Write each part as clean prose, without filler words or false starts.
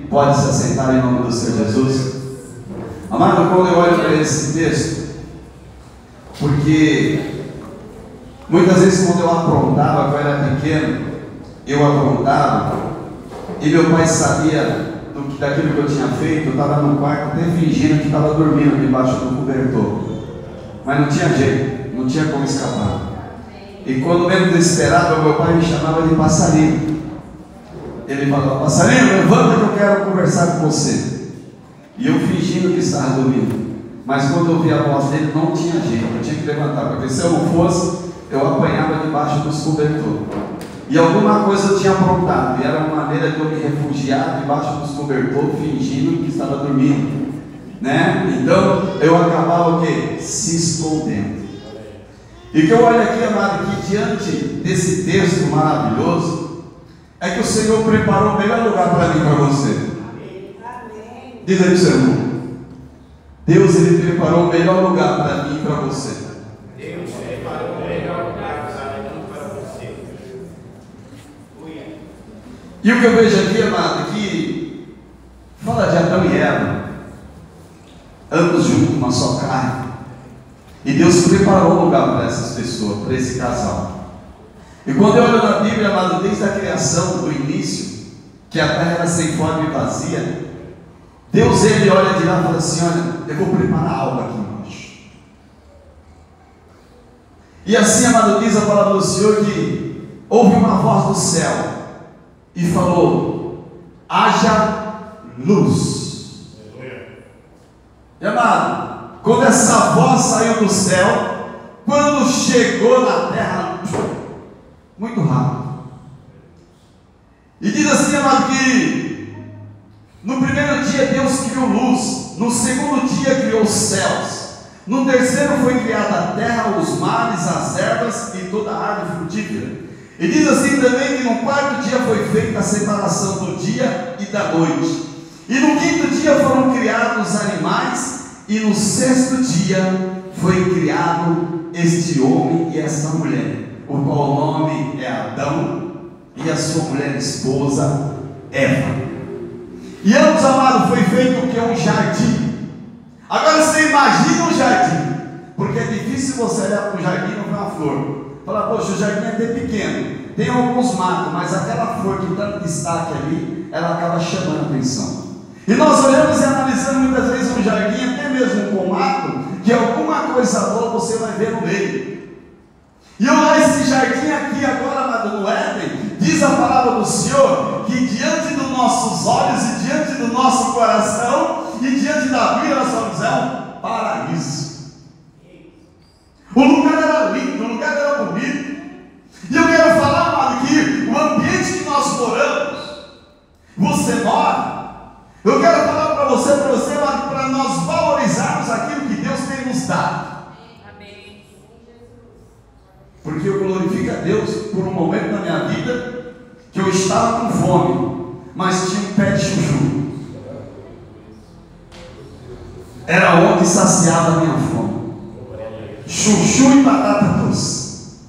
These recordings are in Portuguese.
Pode se assentar em nome do Senhor Jesus. Amado, quando eu olho para esse texto, porque muitas vezes quando eu aprontava, quando eu era pequeno, eu aprontava e meu pai sabia daquilo que eu tinha feito. Eu estava no quarto até fingindo que estava dormindo debaixo do cobertor, mas não tinha jeito, não tinha como escapar. E quando menos desesperado, meu pai me chamava de passarinho. Ele falava: passarinho, levanta que eu quero conversar com você. E eu fingindo que estava dormindo, mas quando eu ouvia a voz dele, não tinha jeito, eu tinha que levantar, porque se eu não fosse, eu apanhava debaixo dos cobertores. E alguma coisa eu tinha aprontado, e era uma maneira de eu me refugiar debaixo dos cobertores, fingindo que estava dormindo, né? Então eu acabava o quê? Se escondendo. E o que eu olho aqui, amado, que diante desse texto maravilhoso, é que o Senhor preparou o melhor lugar para mim e para você. Diz aí para o seu irmão: Deus, Ele preparou o melhor lugar para mim e para você. Deus preparou o melhor lugar para mim e para você. E o que eu vejo aqui, amado, é que fala de Adão e Eva, ambos juntos, uma só carne. E Deus preparou um lugar para essas pessoas, para esse casal. E quando eu olho na Bíblia, amado, desde a criação, do início, que a terra era sem forma e vazia, Deus, Ele olha de lá e fala assim: olha, eu vou preparar algo aqui embaixo. E assim, amado, diz a palavra do Senhor que houve uma voz do céu e falou: haja luz. E amado, quando essa voz saiu do céu, quando chegou na terra, muito rápido. E diz assim, amado, que no primeiro dia Deus criou luz, no segundo dia criou os céus, no terceiro foi criada a terra, os mares, as ervas e toda a árvore frutífera. E diz assim também que no quarto dia foi feita a separação do dia e da noite. E no quinto dia foram criados os animais, e no sexto dia foi criado este homem e esta mulher, o qual o nome é Adão, e a sua mulher esposa Eva. E ambos, amado, foi feito o que é um jardim. Agora você imagina um jardim, porque é difícil você olhar para o jardim e não ver uma flor. Falar: poxa, o jardim é até pequeno, tem alguns matos, mas aquela flor que está em destaque ali, ela acaba chamando a atenção. E nós olhamos e analisamos muitas vezes um jardim, até mesmo com mato, que alguma coisa boa você vai ver no meio. E olha esse jardim aqui agora, amado, no Éden, diz a palavra do Senhor, que diante dos nossos olhos e diante do nosso coração e diante da vida, nós vamos um paraíso. O lugar era lindo, o lugar era bonito. E eu quero falar, amado, que o ambiente que nós moramos, você mora, eu quero falar para você, amado, para nós valorizarmos aquilo que Deus tem nos dado. Amém. Porque eu glorifico a Deus por um momento na minha vida que eu estava com fome, mas tinha um pé de chuchu. Era onde saciava a minha fome. Chuchu e batata doce.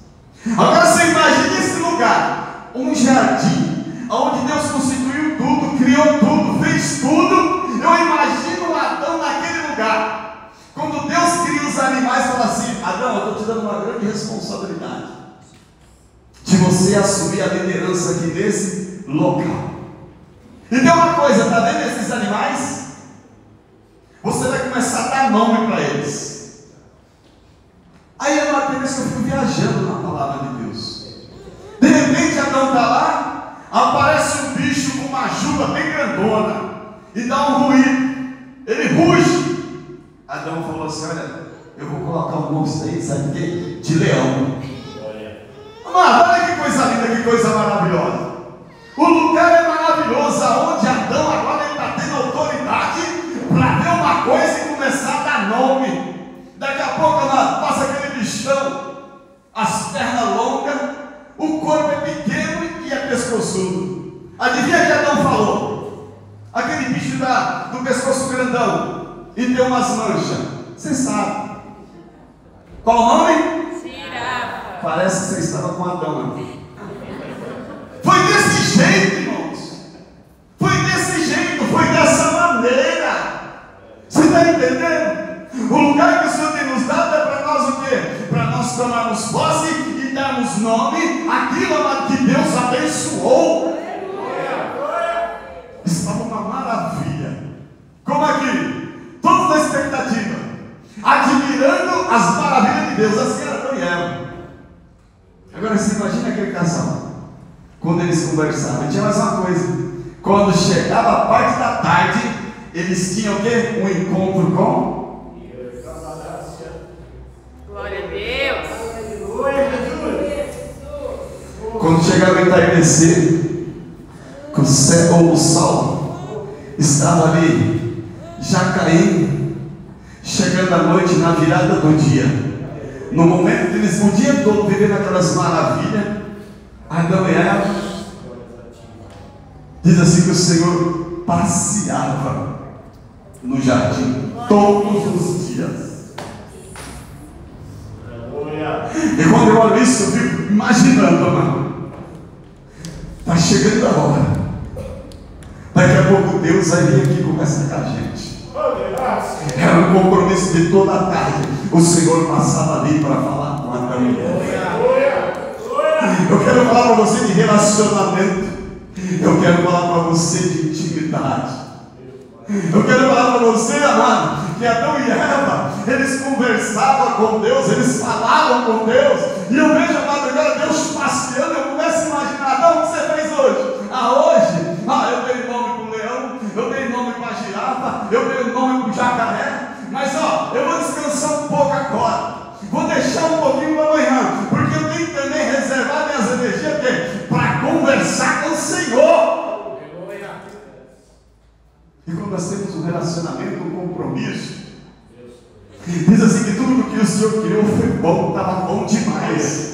Agora você imagina esse lugar, um jardim, onde Deus constituiu tudo, criou tudo, fez tudo. Eu imagino o Adão naquele lugar. Quando Deus cria os animais, fala assim: Adão, eu estou te dando uma grande responsabilidade de você assumir a liderança aqui nesse local. E tem uma coisa, está vendo esses animais? Você vai começar a dar nome para eles. Aí é uma vez que eu fico viajando na palavra de Deus. De repente Adão está lá, aparece um bicho com uma juba bem grandona e dá um ruído. Ele ruge. Adão falou assim: olha, eu vou colocar um nome disso aí, sabe o quê? De leão. Amado, olha que coisa linda, que coisa maravilhosa. O lugar é maravilhoso, aonde Adão agora está tendo autoridade para ver uma coisa e começar a dar nome. Daqui a pouco passa aquele bichão, as pernas longas, o corpo é pequeno e é pescoçudo. Adivinha o que Adão falou? Aquele bicho do pescoço grandão e tem umas manchas. Você sabe. Qual o nome? Girafa. Parece que você estava com Adão aqui. Foi desse jeito, irmãos. Foi desse jeito. está entendendo? O lugar que o Senhor tem nos dado é para nós o quê? Para nós tomarmos posse e darmos nome àquilo, amado, que Deus abençoou. Estava uma maravilha. Como aqui, todos na expectativa, admirando as maravilhas de Deus, assim era Adão e Eva. Agora você imagina aquele casal, quando eles conversavam. E tinha mais uma coisa: quando chegava a parte da tarde, eles tinham o quê? Um encontro com Glória a Deus. Quando chegava a entardecer, que o céu ou o sol estava ali já caindo, chegando à noite, na virada do dia, no momento que eles o dia todo vivendo aquelas maravilhas, Adão e Eva, diz assim que o Senhor passeava no jardim todos os dias. E quando eu olho isso, eu fico imaginando, mano, está chegando a hora, daqui a pouco Deus vai vir aqui e conversar com a gente. Era um compromisso de toda a tarde, o Senhor passava ali para falar com Adão e Eva. Eu quero falar para você de relacionamento, eu quero falar para você de intimidade. Eu quero falar para você, amado, que Adão e Eva, eles conversavam com Deus, eles falavam com Deus. E eu vejo, amado, agora Deus passeando. Eu começo a imaginar: Adão, o que você fez hoje? Hoje? Eu dei nome para o leão, eu dei nome para a girafa, eu dei nome para o jacaré. Mas eu vou descansar um pouco agora, vou deixar um pouquinho para amanhã, porque eu tenho que também reservar minhas energias para conversar com o Senhor. E quando nós temos um relacionamento, um compromisso, diz assim que tudo que o Senhor criou foi bom, estava bom demais.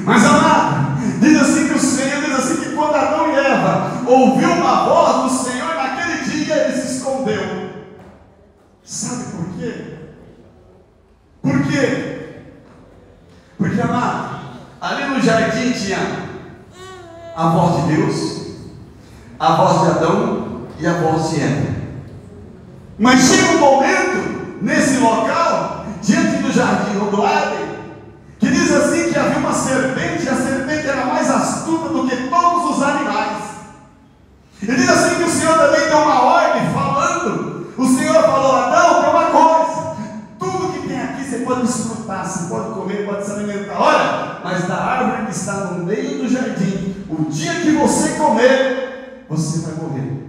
Mas amado, diz assim que o Senhor, diz assim que quando Adão e Eva ouviu uma voz do Senhor, naquele dia ele se escondeu. Sabe por quê? Por quê? Porque, amado, ali no jardim tinha a voz de Deus, a voz de Adão e a voz de Eva. Mas chega um momento nesse local, diante do jardim do Éden, que diz assim que havia uma serpente, e a serpente era mais astuta do que todos os animais. E diz assim que o Senhor também deu uma ordem falando. O Senhor falou: Adão, tem uma coisa, tudo que tem aqui você pode desfrutar, você pode comer, pode se alimentar. Olha, mas da árvore que está no meio do jardim, o dia que você comer, você vai morrer.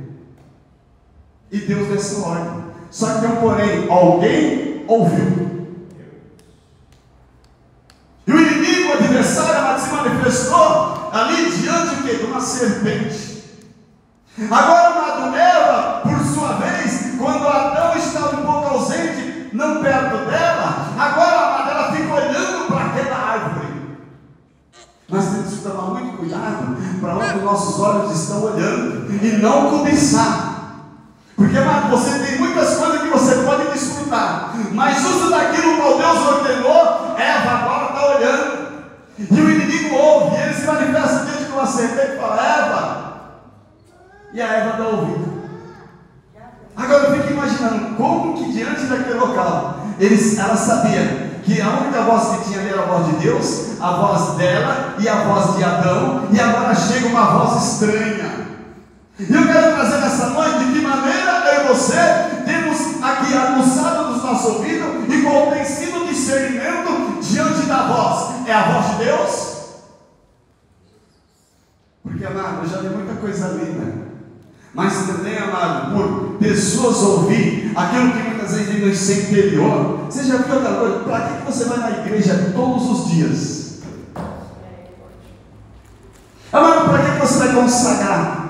E Deus deu essa ordem. Só que tem um porém: alguém ouviu. E o inimigo, o adversário, se manifestou ali diante do quê? De uma serpente. Agora, amado, Eva, por sua vez, quando Adão estava um pouco ausente, não perto dela, agora, amado, ela fica olhando para aquela árvore. Nós temos que tomar muito cuidado para onde os nossos olhos estão olhando e não cobiçar. Porque, amado, você tem muitas coisas que você pode desfrutar, mas usa daquilo que Deus ordenou. Eva agora está olhando, e o inimigo ouve, e ele se manifesta diante de uma serpente e fala: Eva, e a Eva dá ouvido. Agora eu fico imaginando como que diante daquele local, ela sabia que a única voz que tinha ali era a voz de Deus, a voz dela e a voz de Adão, e agora chega uma voz estranha. E eu quero trazer nessa noite de que maneira eu e você temos aqui aguçado nos nossos ouvidos e qual tem sido o discernimento diante da voz. É a voz de Deus? Porque, amado, eu já li muita coisa linda, mas também, amado, por pessoas ouvir aquilo que muitas vezes vem no seu interior. Você já viu aquela coisa? Para que você vai na igreja todos os dias? Amado, para que você vai consagrar?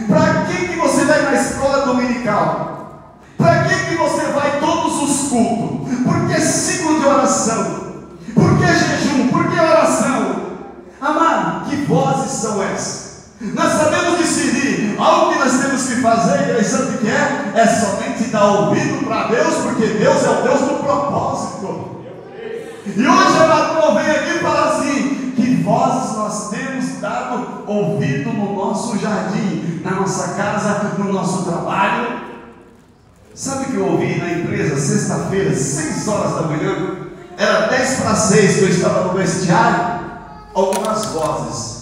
Para que você vai na escola dominical? Para que você vai todos os cultos? Por que ciclo de oração? Por que jejum? Por que oração? Amado, que vozes são essas? Nós sabemos discernir. Algo que nós temos que fazer, e sabe o que é somente dar ouvido para Deus, porque Deus é o Deus do propósito. E hoje eu venho aqui falar assim: que vozes nós temos dado ouvido no nosso jardim, na nossa casa, no nosso trabalho? Sabe o que eu ouvi na empresa sexta-feira, 6 horas da manhã? Era 10 para 6 que eu estava no vestiário. Algumas vozes.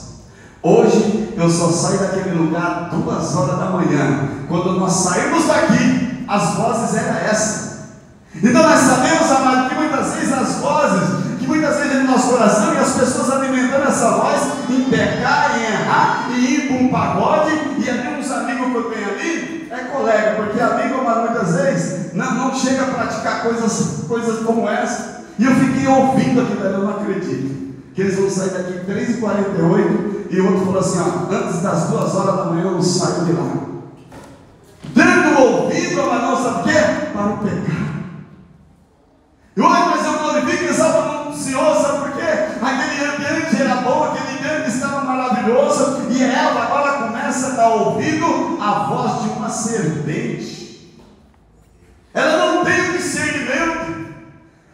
Hoje eu só saio daquele lugar 2 horas da manhã. Quando nós saímos daqui, as vozes eram essas. Então nós sabemos, amado, que muitas vezes as vozes, que muitas vezes no nosso coração, e as pessoas alimentando essa voz em pecar, em errar, e ir para um pagode, e ali uns amigos que eu tenho ali, é colega, porque amigo, amado, muitas vezes não chega a praticar coisas como essa. E eu fiquei ouvindo aquilo, eu não acredito que eles vão sair daqui 3h48, e o outro falou assim, ó, antes das 2 horas da manhã eu não saio de lá. Dando ouvido, mas não sabe o quê? Para o pecado. Mas eu glorifico e exalto o Senhor, sabe por quê? Aquele ambiente era bom, aquele ambiente estava maravilhoso, e ela agora começa a dar ouvido à voz de uma serpente. Ela não tem o discernimento.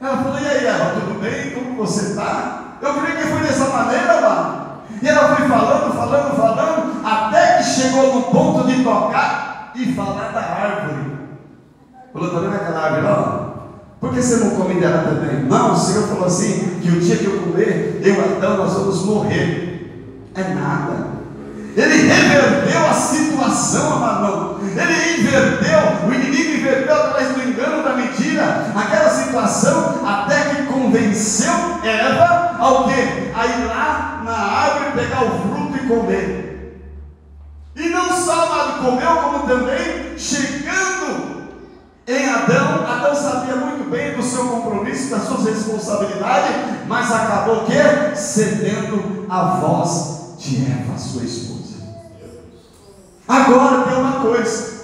Ela falou, e aí, Eva, tudo bem? Como você está? Eu creio que foi dessa maneira, mano. E ela foi falando, até que chegou no ponto de tocar e falar da árvore. Falou, tá vendo aquela árvore lá? Por que você não come dela também? Não, o Senhor falou assim, que o dia que eu comer, eu e Adão, nós vamos morrer. É nada. Ele reverteu a situação, amado. Ele inverteu, o inimigo inverteu através do engano, da mentira, aquela situação, até que convenceu Eva ao quê? A ir lá na árvore, pegar o fruto e comer. E não só, amado, comeu, como também, chegando em Adão sabia muito bem do seu compromisso, das suas responsabilidades, mas acabou o quê? Cedendo a voz de Eva, sua esposa. Agora tem uma coisa,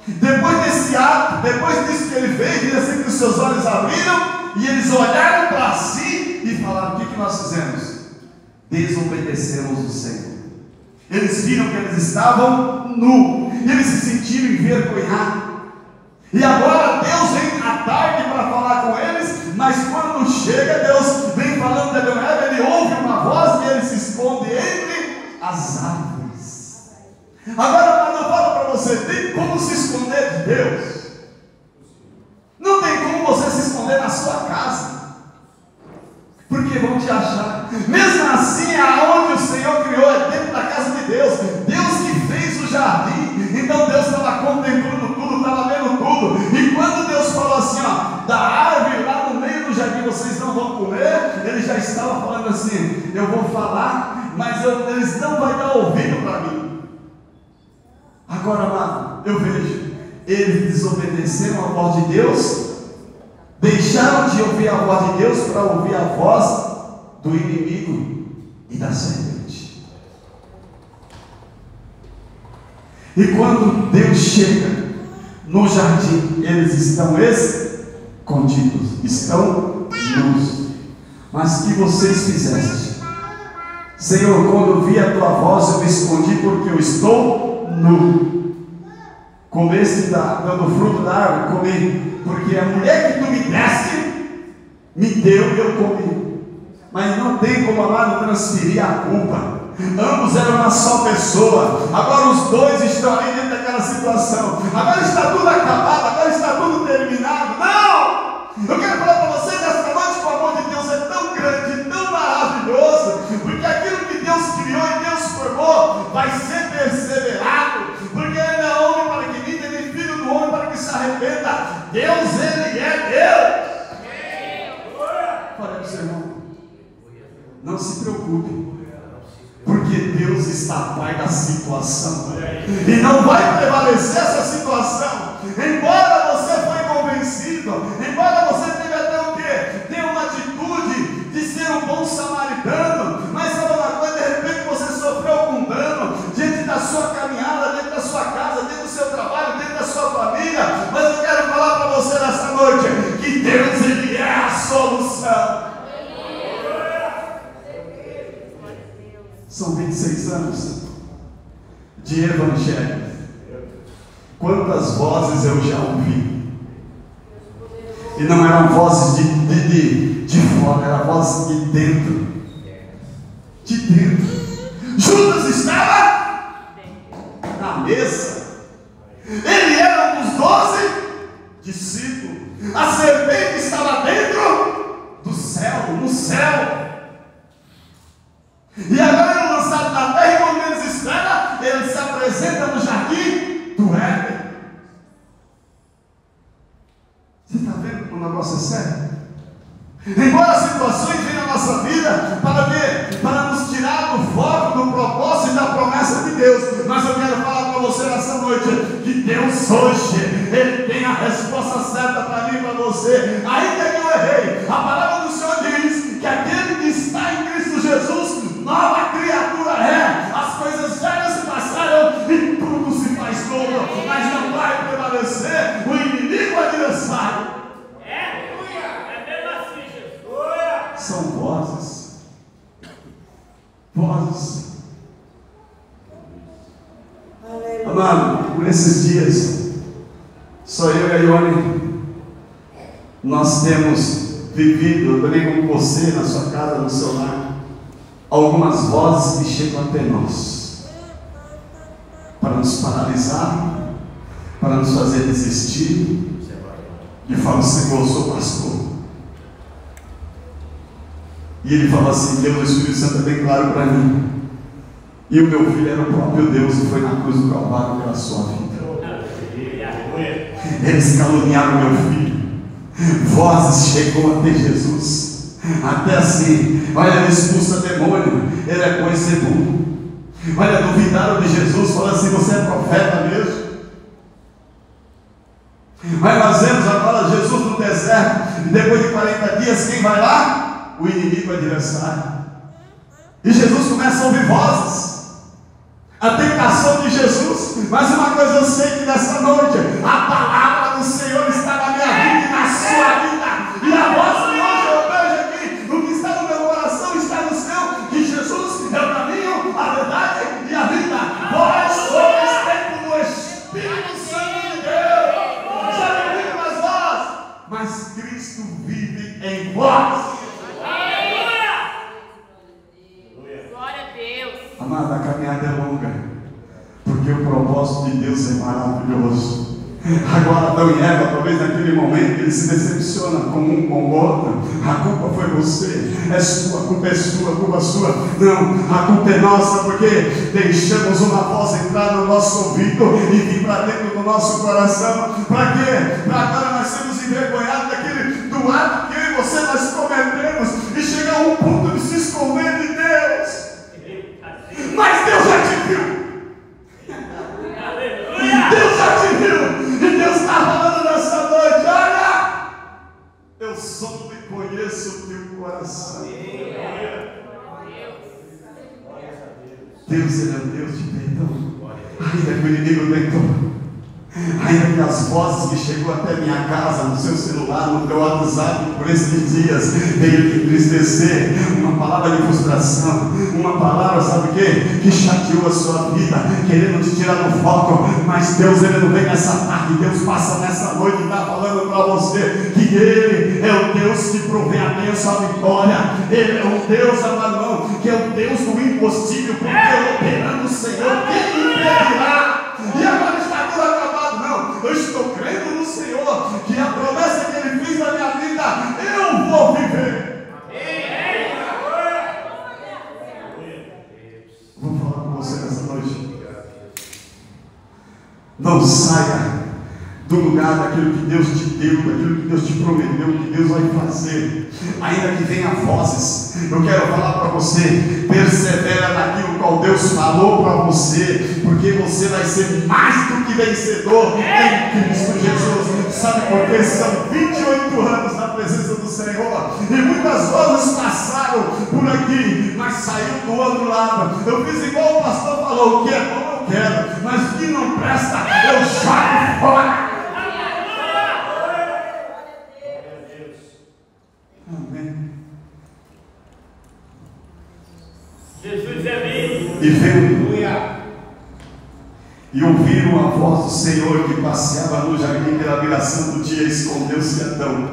depois desse ato, depois disso que ele fez, diz assim que os seus olhos abriram, e eles olharam para si e falaram, o que nós fizemos? Desobedecemos o Senhor. Eles viram que eles estavam nus, eles se sentiram envergonhados. E agora Deus vem à tarde para falar com eles, mas quando chega, Deus vem falando de Adão e Eva, ele ouve uma voz e ele se esconde entre as árvores. Agora, quando eu falo para você, tem como se esconder de Deus? Não tem como você se esconder na sua casa, porque vão te achar. Mesmo assim, aonde o Senhor criou é dentro da casa de Deus. Deus que fez o jardim, então Deus estava contemplando tudo, estava vendo tudo. E quando Deus falou assim, ó, da árvore lá no meio do jardim vocês não vão comer, ele já estava falando assim, eu vou falar, mas eles não vão dar ouvido para mim. Agora, amado, eu vejo, eles desobedeceram a voz de Deus, deixaram de ouvir a voz de Deus para ouvir a voz do inimigo e da serpente. E quando Deus chega no jardim, eles estão escondidos, estão nus. Mas o que vocês fizeste? Senhor, quando eu vi a tua voz, eu me escondi porque eu estou nu. Comeste do fruto da árvore? Comi, porque a mulher que tu me deste, me deu e eu comi. Mas não tem como, amado, transferir a culpa. Ambos eram uma só pessoa. Agora os dois estão ali dentro daquela situação. Agora está tudo acabado, agora está tudo terminado. Não! Eu quero falar para você nesta noite que o amor de Deus é tão grande, tão maravilhoso, porque aquilo que Deus criou e Deus formou vai ser perseverado, porque ele não é homem para que minta, nem filho do homem para que se arrependa. Deus, ele é Deus. Fala para o seu irmão, não se preocupe, porque Deus está a par da situação e não vai prevalecer essa situação. Embora você foi convencido, embora você teve até o quê? Tem uma atitude de ser um bom samaritano, mas sabe uma coisa, de repente você sofreu algum dano diante da sua caminhada, dentro da sua casa, dentro do seu trabalho, dentro da sua família. Mas eu quero falar para você nessa noite que Deus, ele é a solução. São 26 anos de evangelho. Quantas vozes eu já ouvi? E não eram vozes de fora, eram vozes de dentro. De dentro. Judas estava na mesa. Ele era um dos 12, discípulo. A serpente estava dentro do céu, no céu. E agora ele é lançado na terra, e quando menos espera, ele se apresenta no jardim do Éden. Você está vendo como o negócio é sério? Embora as situações venham à nossa vida para quê? Para nos tirar do foco, do propósito e da promessa de Deus. Mas eu quero falar para você nessa noite que Deus hoje, Ele tem a resposta certa para mim e para você. Ainda que eu errei, a palavra do Senhor diz que aquele que está em Cristo Jesus, nova criatura é. As coisas velhas se passaram e tudo se faz novo. Mas não vai prevalecer o inimigo adversário. São vozes. Amado, por esses dias, só eu e a Ione, nós temos vivido, também como você, na sua casa, no seu lar, algumas vozes que chegam até nós, para nos paralisar, para nos fazer desistir, e fala: Senhor, eu sou pastor. E ele fala assim: Deus, o Espírito Santo é bem claro para mim. E o meu filho era o próprio Deus e foi na cruz do Calvário pela sua vida. Eles caluniaram meu filho. Vozes chegou até Jesus. Até assim, olha, ele expulsa demônio. Ele é Beelzebul. Olha, duvidaram de Jesus, falando assim: você é profeta mesmo? Mas nós vemos agora Jesus no deserto. E depois de 40 dias, quem vai lá? O inimigo adversário. E Jesus começa a ouvir vozes. A tentação de Jesus. Mas uma coisa eu sei, que nessa noite a palavra do Senhor está na minha vida e na sua vida. E a voz de hoje eu vejo aqui, o que está no meu coração está no seu, que Jesus é o caminho, a verdade e a vida. Vós sois templo do Espírito Santo de Deus. Já não vive mais vós, mas Cristo vive em vós. Amada, a caminhada é longa, porque o propósito de Deus é maravilhoso. Agora Adão e Eva, talvez naquele momento ele se decepciona com um com o outro. A culpa foi você, é sua, a culpa é sua, a culpa é sua. Não, a culpa é nossa, porque deixamos uma voz entrar no nosso ouvido e vir para dentro do nosso coração. Para quê? Para agora nós sermos envergonhados do ato que eu e você nós cometemos e chegar a um ponto de se esconder de Deus. Mas Deus já te viu. Deus já te viu. E Deus está falando nessa noite: olha, eu só me conheço o teu coração. Deus, Ele é um Deus de perdão. Ainda que o inimigo tentou, ainda que as vozes que chegou até minha casa, no seu celular, no teu WhatsApp, por esses dias, veio te entristecer, uma palavra de frustração, uma palavra, sabe o quê? Que chateou a sua vida, querendo te tirar do foco. Mas Deus, Ele não vem nessa tarde, Deus passa nessa noite e está falando para você que Ele é o Deus que provém a bênção, a vitória. Ele é o Deus, amado, que é o Deus do impossível, porque operando o Senhor, quem impedirá? E agora está tudo acabado. Não, eu estou crendo no Senhor, que a promessa que Ele fez na minha vida, eu vou viver. Vou falar com você nessa noite. Não saia do lugar daquilo que Deus te deu, daquilo que Deus te prometeu, que Deus vai fazer. Ainda que venha vozes, eu quero falar para você: persevera naquilo qual Deus falou para você, porque você vai ser mais do que vencedor em Cristo Jesus. Sabe por quê? São 28 anos na presença do Senhor, e muitas vozes passaram por aqui, mas saiu do outro lado. Eu fiz igual o pastor falou: o que é bom eu quero, mas o que não presta eu jogo fora. Amém. Jesus é vivo. E vendo e ouviram a voz do Senhor que passeava no jardim pela viração do dia. Escondeu-se Adão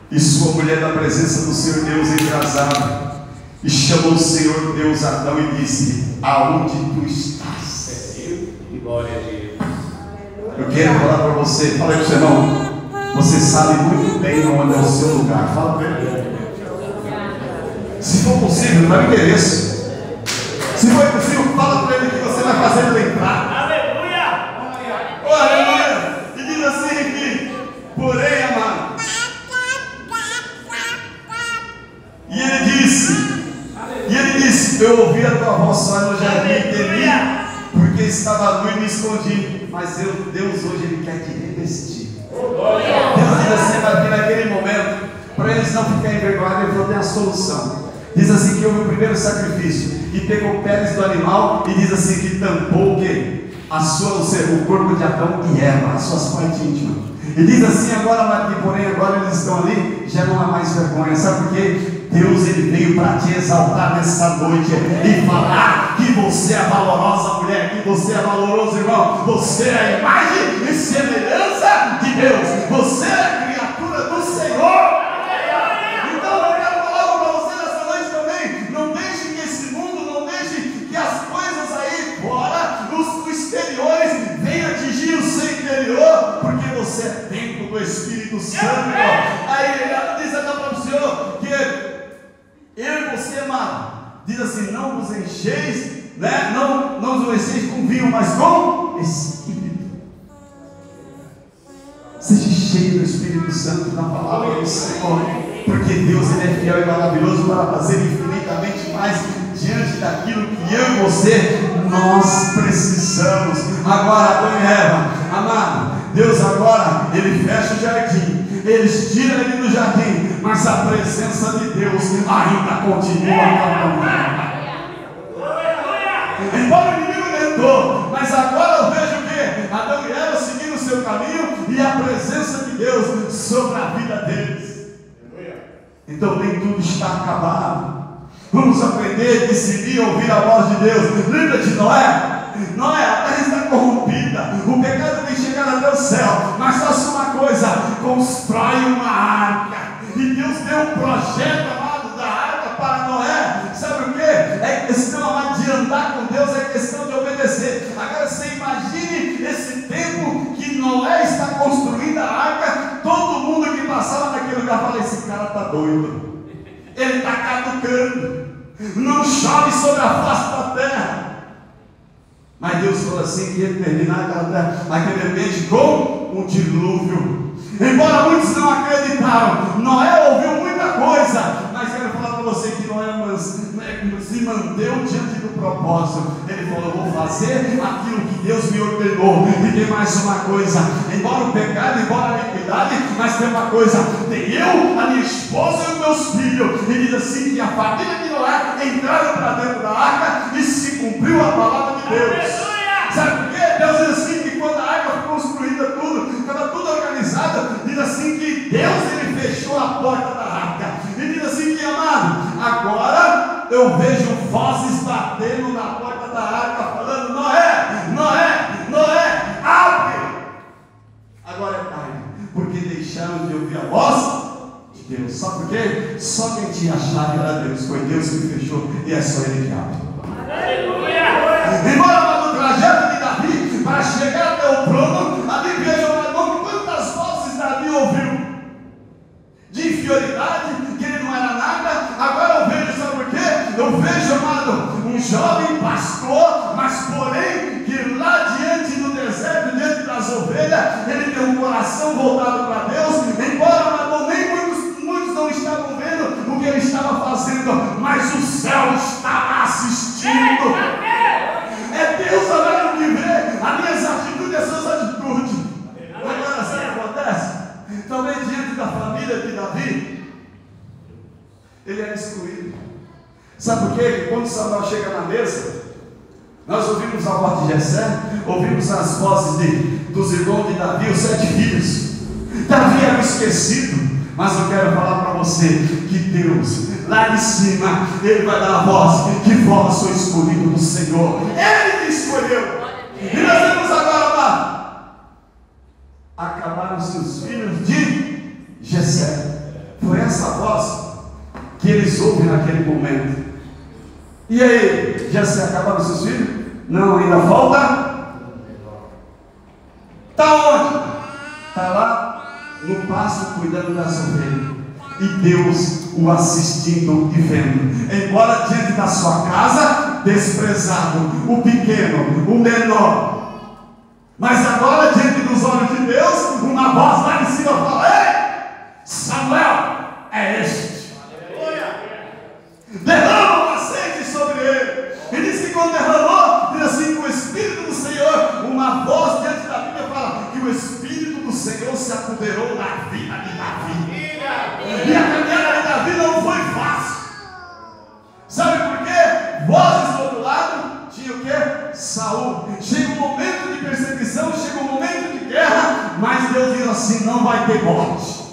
e sua mulher da presença do Senhor Deus embrasada, e chamou o Senhor Deus Adão e disse: aonde tu estás? Glória a Deus. Eu quero falar para você, fala aí para o seu irmão: Você sabe muito bem onde é o seu lugar. Fala para ele. Se for possível, dá o endereço. Se for possível, fala para ele que você vai fazer ele entrar. Aleluia! Oh, aleluia! E diz assim que, porém, amado. E ele disse, eu ouvi a tua voz só no jardim e temi, porque estava nu e me escondi. Mas Deus hoje ele quer te revestir. Deus diz assim, vai vir naquele momento, para eles não ficarem envergonhados, ele falou, tem a solução. Diz assim que houve o primeiro sacrifício, e pegou peles do animal, e diz assim que tampou o quê? O corpo de Adão e Eva, as suas partes íntimas. E diz assim agora, porém agora eles estão ali, já não há mais vergonha. Sabe por quê? Deus ele veio para te exaltar nessa noite e falar que você é valorosa mulher, que você é valoroso irmão, você é a imagem e semelhança de Deus, você é a criatura do Senhor. Então eu quero falar algo para você nessa noite também. Não deixe que esse mundo, não deixe que as coisas aí fora, os exteriores, venham atingir o seu interior, porque você é templo do Espírito Santo. Aí ele diz até para o Senhor que eu e você, amado, diz assim, não vos encheis, né? Não vos encheis com vinho, mas com Espírito. Seja cheio do Espírito Santo na palavra do Senhor, porque Deus ele é fiel e maravilhoso para fazer infinitamente mais diante daquilo que eu e você, nós precisamos. Agora, Adão e Eva, amado, Deus agora, ele fecha o jardim, eles tiram ele do jardim, mas a presença de Deus ainda continua caminhando. Embora o inimigo tentou, mas agora eu vejo o que? Adão e Eva seguindo o seu caminho e a presença de Deus sobre a vida deles. Então nem tudo está acabado. Vamos aprender a decidir ouvir a voz de Deus. Lembra de Noé? Noé, a terra está corrompida, o pecado tem chegado até o céu, mas faça uma coisa, constrói uma arca. E Deus deu um projeto, amado, da arca para Noé. Sabe o que? É questão, amado, de andar com Deus, é questão de obedecer. Agora você imagine esse tempo que Noé está construindo a arca, todo mundo que passava naquele lugar fala, esse cara está doido, ele está caducando, não chove sobre a face da terra. Mas Deus falou assim que ele terminar aquele ambiente com um dilúvio. Embora muitos não acreditaram, Noé ouviu muita coisa, mas quero falar para você que Noé se manteve diante do propósito. Ele falou, eu vou fazer aquilo que Deus me ordenou. E tem mais uma coisa, embora o pecado, embora a iniquidade, mas tem uma coisa, tem eu, a minha esposa e os meus filhos. E diz assim que a família de Noé entraram para dentro da arca e se cumpriu a palavra de Deus. Sabe por quê? Deus diz assim que quando a arca foi construída, estava tudo organizado, diz assim que Deus ele fechou a porta da arca. E diz assim que, amado, agora eu vejo vozes batendo na porta da arca, falando, Noé, Noé, Noé, abre! Agora é tarde, porque deixaram de ouvir a voz de Deus. Sabe por quê? Só quem tinha a chave era Deus, foi Deus que fechou, e é só Ele que abre. Aleluia! Embora no trajeto de Davi, para chegar até o trono, ali veja o irmão quantas vozes Davi ouviu, de inferioridade, que ele não era nada. Agora eu vejo, sabe por quê? Eu vejo, amado, um jovem pastor, mas porém, que lá diante do deserto, diante das ovelhas, ele tem um coração voltado para Deus, embora, amado, nem muitos não estavam vendo o que ele estava fazendo, mas o céu estava assistindo. É Deus agora que vê as minhas atitudes e as suas atitudes. Agora, sabe o que acontece? Também diante da família de Davi, ele era excluído. Sabe por quê? Quando Samuel chega na mesa, nós ouvimos a voz de Jessé, ouvimos as vozes dos irmãos de Davi, os 7 filhos. Davi era esquecido, mas eu quero falar para você que Deus, lá de cima, Ele vai dar a voz, que vós sou escolhido do Senhor, Ele que escolheu. E nós vemos agora lá, acabaram-se os filhos de Jessé. Foi essa voz que eles ouvem naquele momento. E aí, Jessé, acabaram os seus filhos? Não, ainda falta. Está onde? Está lá no pasto cuidando das ovelhas. E Deus o assistindo e vendo. Embora diante da sua casa, desprezado, o pequeno, o menor. Mas agora, diante dos olhos de Deus, uma voz lá em cima fala: ei, Samuel, é este. Derrama o azeite sobre ele. E diz que quando derramou, diz assim: que o Espírito do Senhor, uma voz diante da Bíblia fala que o Espírito do Senhor se apoderou da vida de Davi. E a caminhada de Davi não foi fácil. Sabe por quê? Vozes do outro lado tinha o quê? Saul. Chega um momento de perseguição, chega um momento de guerra, mas Deus diz assim: não vai ter morte.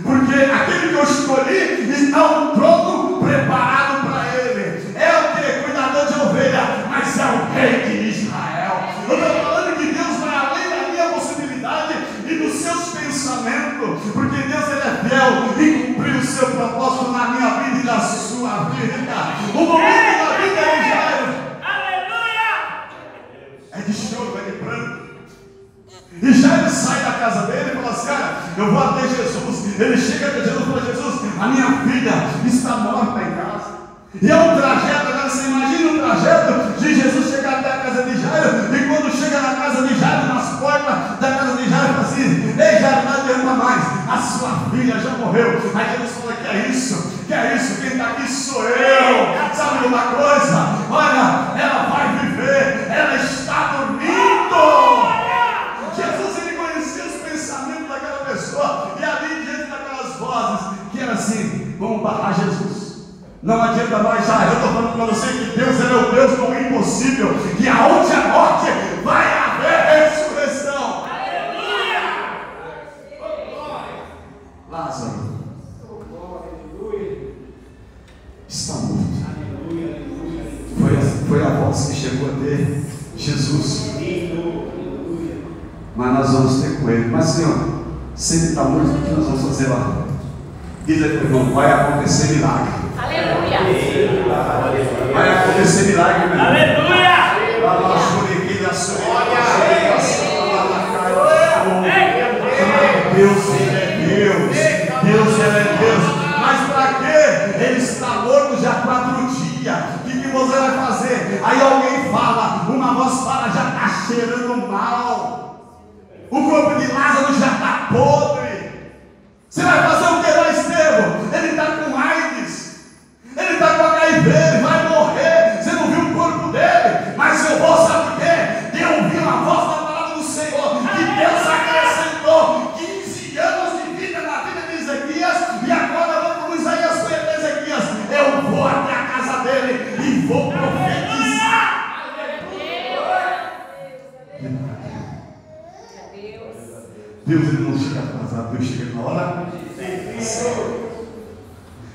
Porque aquele que eu escolhi está um trono preparado para ele. É o que? Cuidador de ovelha, mas é o rei de Israel. Eu estou falando que Deus vai além da minha possibilidade e dos seus pensamentos, porque Deus ele é fiel e cumpriu o seu propósito na minha vida e na sua vida. O momento da vida de Jairo é de choro, é de pranto. E Jairo sai da casa dele e fala assim: cara, eu vou até Jesus. Ele chega até Jesus e fala: Jesus, a minha filha está morta em casa. E é um trajeto, agora você imagina um trajeto de Jesus chegar até a casa de Jairo. E quando chega na casa de Jairo, nas portas da casa de Jairo, fala assim: ei Jairo, não adianta mais, a sua filha já morreu. Aí Jesus fala: que é isso? Que é isso? Quem está aqui sou eu. Sabe de uma coisa? Olha, ela vai viver, ela está dormindo. Jesus ele conhecia os pensamentos daquela pessoa, e ali diante daquelas vozes que era assim: vamos barrar Jesus. Não adianta mais, já. Eu estou falando para você que Deus ele é o Deus do impossível, que aonde a morte vai haver ressurreição. Aleluia! Lázaro está morto. Foi a voz que chegou até Jesus. Mas nós vamos ter com ele. Mas Senhor, se ele está morto, o que nós vamos fazer lá? Diz aí, irmão, vai acontecer milagre. Aleluia! Vai acontecer milagre, meu irmão. Aleluia! Deus, ele é Deus. Deus, ele é Deus. Mas para quê? Ele está morto já há 4 dias. O que você vai fazer? Aí alguém fala, uma voz fala: já está cheirando mal. O corpo de Lázaro já está podre. Você vai fazer o que lá, Estevão? Ele está com AIDS. Ele está com HIV, ele vai morrer. Você não viu o corpo dele? Mas eu vou, sabe por quê? Eu ouvi uma voz da palavra do Senhor, que Deus acrescentou 15 anos de vida na vida de Ezequias. E agora vamos para Isaías com Ezequias. Eu vou até a casa dele e vou profetizar. Deus ele não chega atrasado, Deus chega na hora.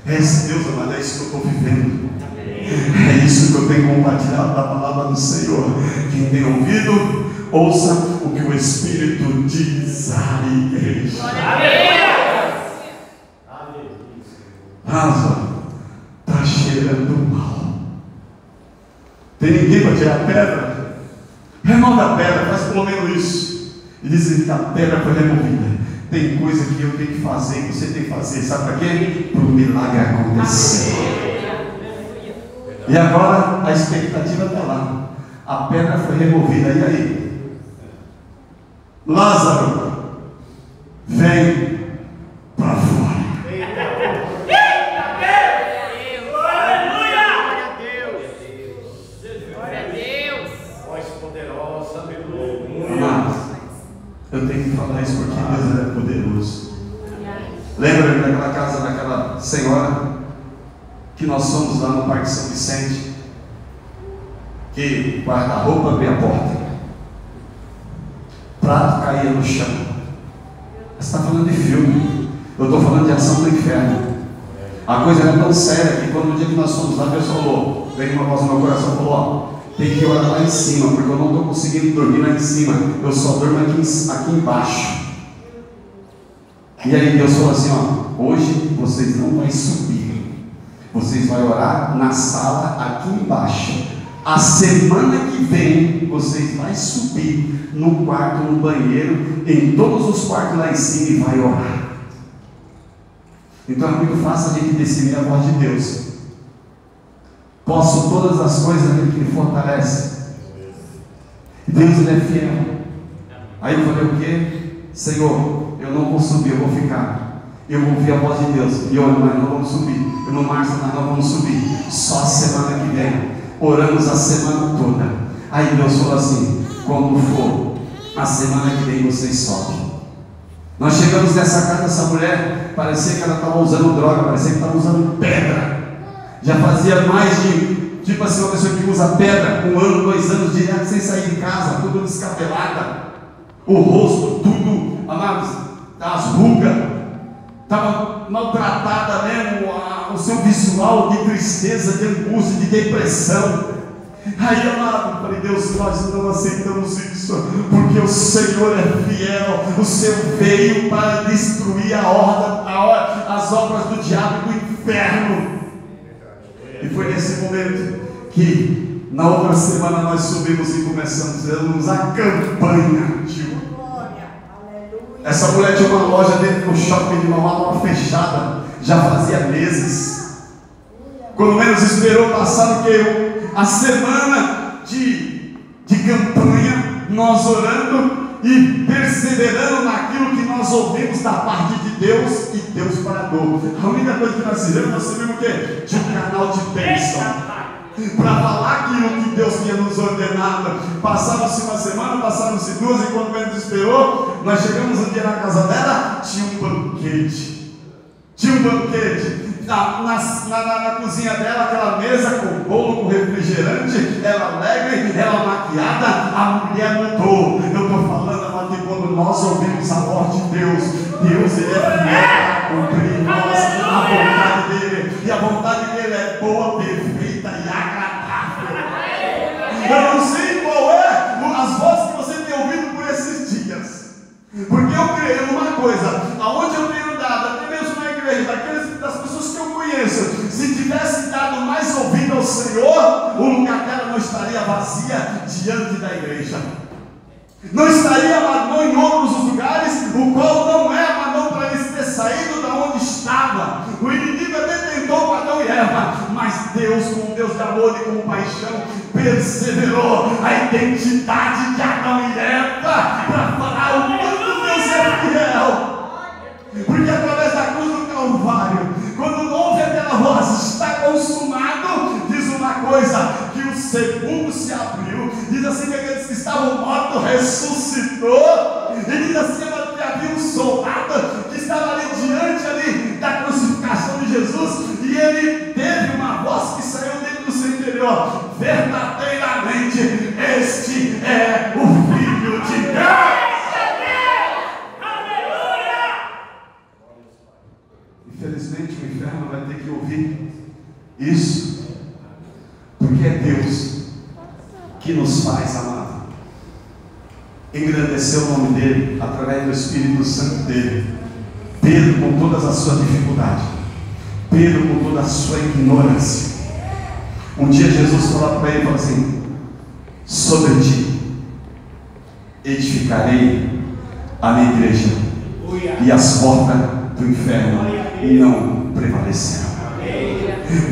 Esse Deus, amado, é isso que eu estou vivendo. É isso que eu tenho compartilhado da palavra do Senhor. Quem tem ouvido, ouça o que o Espírito diz à igreja. Lázaro está cheirando mal. Tem ninguém para tirar a pedra? Remove a pedra, faz pelo menos isso. E dizem que a pedra foi removida. Tem coisa que eu tenho que fazer, que você tem que fazer. Sabe para quê? Para o milagre acontecer. E agora a expectativa está lá. A pedra foi removida. E aí? Lázaro, vem para fora. Eu tenho que falar isso porque Deus é poderoso. Lembra daquela casa, daquela senhora que nós fomos lá no Parque São Vicente, que o guarda-roupa abria a porta, prato caía no chão. Você está falando de filme, eu estou falando de ação do inferno. A coisa era tão séria que quando no dia que nós fomos lá, Deus falou, veio uma voz no meu coração e falou: ó, tem que orar lá em cima, porque eu não estou conseguindo dormir lá em cima, eu só durmo aqui embaixo. E aí Deus falou assim: ó, hoje vocês não vão subir, vocês vão orar na sala aqui embaixo, A semana que vem vocês vão subir no quarto, no banheiro, em todos os quartos lá em cima e vai orar. Então é muito fácil a gente decidir a voz de Deus. Posso todas as coisas naquele que me fortalece. Deus, Ele é fiel. Aí eu falei o quê? Senhor, eu não vou subir, eu vou ficar. Eu vou ouvir a voz de Deus. E olha, nós não vamos subir. Eu não março, nós não vamos subir. Só a semana que vem. Oramos a semana toda. Aí Deus falou assim: quando for a semana que vem, vocês sobem. Nós chegamos nessa casa, essa mulher parecia que ela estava usando droga, parecia que estava usando pedra. Já fazia mais de, tipo assim, uma pessoa que usa pedra, 1 ano, 2 anos direto sem sair de casa, tudo descabelada, o rosto, tudo, amados, as rugas, estava maltratada mesmo, o seu visual de tristeza, de angústia, de depressão. Aí, amado, falei: Deus, nós não aceitamos isso, porque o Senhor é fiel. O Senhor veio para destruir as obras do diabo e do inferno. E foi nesse momento que na outra semana nós subimos e começamos a campanha. Essa mulher tinha uma loja dentro do shopping de Mauá, fechada, já fazia meses. Quando menos esperou, passaram a semana de campanha, nós orando e perseverando naquilo que nós ouvimos da parte de Deus, e Deus bradou. A única coisa que nós fizemos o quê? De um canal de bênção para falar aquilo que Deus tinha nos ordenado. Passaram-se uma semana, passaram-se 2, e quando menos esperou, nós chegamos um dia na casa dela, tinha um banquete. Na cozinha dela, aquela mesa com bolo, com refrigerante, ela alegre, ela maquiada, a mulher mudou. Eu estou falando, amado, que quando nós ouvimos a voz de Deus, Deus, Ele é fiel para cumprir em nós a vontade dEle, e a vontade dEle é boa, perfeita e agradável. Eu não sei qual é as vozes que você tem ouvido por esses dias, porque eu creio numa coisa: aonde eu tenho dado, até mesmo na igreja, das pessoas que eu conheço, se tivesse dado mais ouvido ao Senhor, o lugar dela não estaria vazia diante da igreja, não estaria Manon em outros lugares, o qual não é Manon para eles ter saído da onde estava. O inimigo até tentou Adão e Eva, mas Deus, como Deus de amor e compaixão, perseverou a identidade de Adão e Eva para falar o quanto Deus é fiel. Porque através da cruz do Calvário, quando ouve aquela voz, está consumado, diz uma coisa: que o sepulcro se abriu, diz assim que aqueles que estavam mortos ressuscitou, e diz assim que havia um soldado que estava ali diante da crucificação de Jesus, e ele teve uma voz que saiu dentro do seu interior: verdadeiramente este é o Filho de Deus. Infelizmente o inferno vai ter que ouvir isso, porque é Deus que nos faz, amado, engrandecer o nome dEle através do Espírito Santo dEle. Pedro, com todas as suas dificuldades, Pedro, com toda a sua ignorância, um dia Jesus falou para ele, falou assim: sobre ti edificarei a minha igreja, e as portas do inferno não prevalecerão.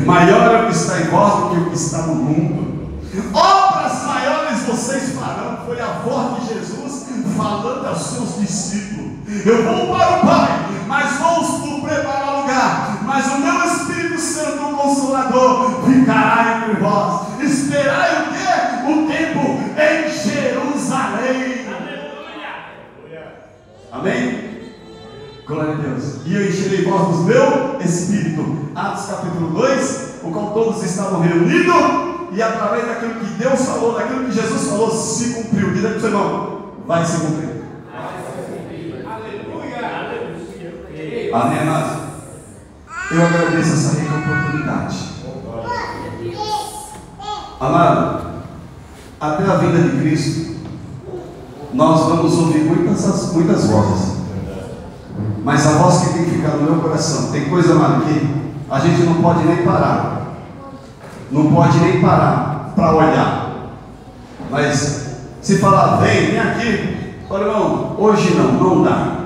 Maior é o que está em vós do que o que está no mundo. Obras maiores vocês farão. Foi a voz de Jesus falando aos seus discípulos: eu vou para o Pai, mas vou preparar lugar, mas o meu Espírito Santo, o Consolador, ficará entre vós. Esperai o quê? O tempo em Jerusalém. Amém? Glória a Deus. E eu encherei vós do meu Espírito. Atos capítulo 2, o qual todos estavam reunidos, e através daquilo que Deus falou, daquilo que Jesus falou, se cumpriu. Diz aí para o seu irmão: vai se cumprir. Aleluia. Amém, amados? Eu agradeço essa rica oportunidade. Amado, até a vinda de Cristo, nós vamos ouvir muitas vozes. Mas a voz que tem que ficar no meu coração, tem coisa, amado, que a gente não pode nem parar. Não pode nem parar. para olhar. Mas se falar, vem aqui, fala, irmão, hoje não dá.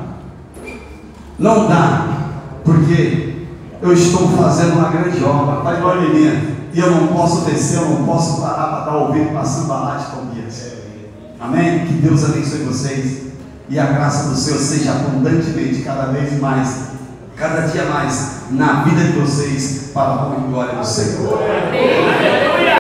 Não dá, porque eu estou fazendo uma grande obra, está igual a menina, e eu não posso descer, eu não posso parar para dar ouvido para Sambalat e Tobias. Amém? Que Deus abençoe vocês e a graça do Senhor seja abundantemente, cada vez mais, cada dia mais, na vida de vocês, para a honra e glória do Senhor. Amém.